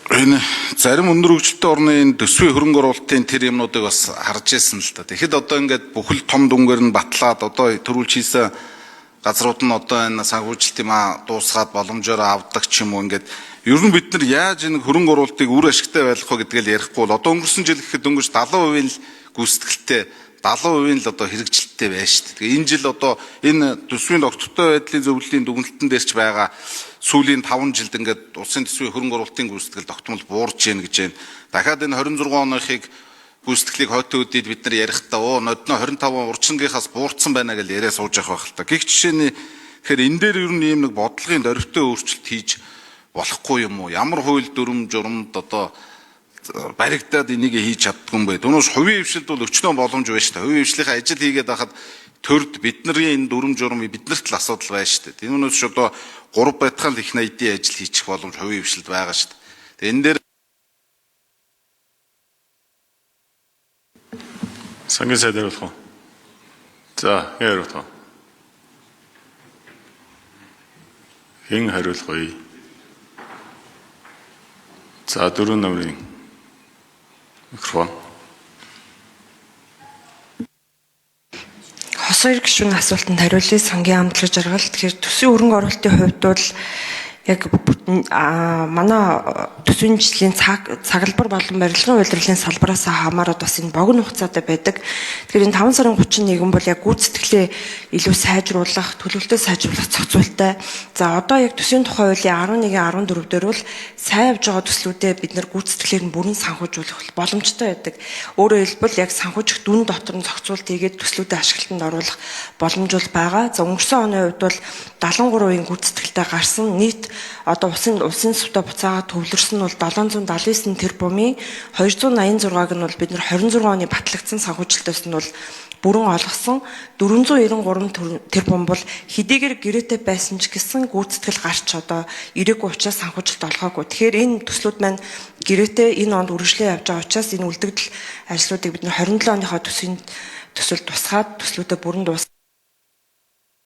Энэ зарим өндөр хөгжилтэй орны төсвийн хөрөнгө оруулалтын тэр юмнуудыг бас харж ирсэн л да. Тэгэхэд одоо ингээд бүхэл том дүнгээр нь батлаад одоо төрүүлж хийсэн газрууд нь одоо энэ санхүүжилтийн дуусгаад боломжоор авдаг ч юм уу ингээд ер нь бид нар яаж энэ хөрөнгө оруулалтыг үр ашигтай байлгах вэ гэдгийг ярихгүй бол одоо өнгөрсөн жил гэхэд дөнгөж 70% л гүйцэтгэлтэй 70% л одоо хэрэгжилттэй байна шүү дээ. Тэгээ энэ жил одоо энэ төсвийн доктортой байдлын зөвлөлийн дүгнэлтэн дээр ч байгаа сүүлийн 5 жилд ингээд улсын төсвийн хөрөнгө оруулалтын гүйцэтгэл тогтмол буурж гин гэж байна. Дахиад энэ 26 оныхыг гүйцэтгэлийг хойтой үдид бид нар ярихдаа нодно 25 урчингийнхаас буурсан байна гэж яриа сууж явах байх л та. Гэх жишээний тэгэхээр энэ дээр ер нь ийм нэг бодлогын дөрвтэй өөрчлөлт хийж болохгүй юм уу? Ямар хууль дүрм журамд одоо баригдаад энийг хийж чаддгүй юм бэ? Түүнээс хувийн хвшилд бол өчнөө боломж байна шүү дээ. Хувийн хвшлийн ажил хийгээд байхад төрд бидний энэ дүрм журам биднэрт л асуудал байна шүү дээ. Түүнээс ч одоо 3 байтхан их найдын ажил хийчих боломж хувийн хвшилд байгаа шүү дээ. Тэгээ энэ дээр сангийн сайд хариулах уу? За, хариулах уу? Хэн хариулах вэ? За, 4 номерын микрофон. Хосхоёр гишүүний асуултанд хариулъя. Сангийн амтлаг жаргал. Тэгэхээр төсвийн хөрөнгө оруулалтын хувьд бол яг манай төсвийн жилийн цаглбар болон барилгын удирдлагын салбараас хамаарат бас энэ богино хугацаатай байдаг. Тэгэхээр энэ 5 сарын 31 бол яг гүйцэтгэлээ илүү сайжруулах, төлөвлөлтөө сайжруулах зохицуулттай. За одоо яг төсвийн тухай хуулийн 11-14 дээр бол сайн явж байгаа төслүүдэд бид нар гүйцэтгэлээр нь бүрэн санхүүжүүлэх боломжтой байдаг. Өөрөөр хэлбэл яг санхүүжих дүн дотор нь зохицуулт хийгээд төслүүдэд ашиглалтанд оруулах боломж бол байгаа. За өнгөрсөн оны хувьд бол 73% гүйцэтгэлтэй гарсан нийт одоо улсын сүтэ буцаагаад төвлөрсөн нь бол 779 тэрбумын 286-г нь бол бид нар 26 оны батлагдсан санхүүжилтээс нь бол бүрэн олгосон. 493 тэрбум бол хэдийгээр гэрээтэй байсан ч гэсэн гүйцэтгэл гарч одоо ирээгүй учраас санхүүжилт олгоогүй. Тэгэхээр энэ төслүүд маань гэрээтэй энэ онд үргэлжлэн явж байгаа учраас энэ үлдэгдэл ажлуудыг бид нар 27 оныхоо төсөлд тусгаад төслүүдэд бүрэн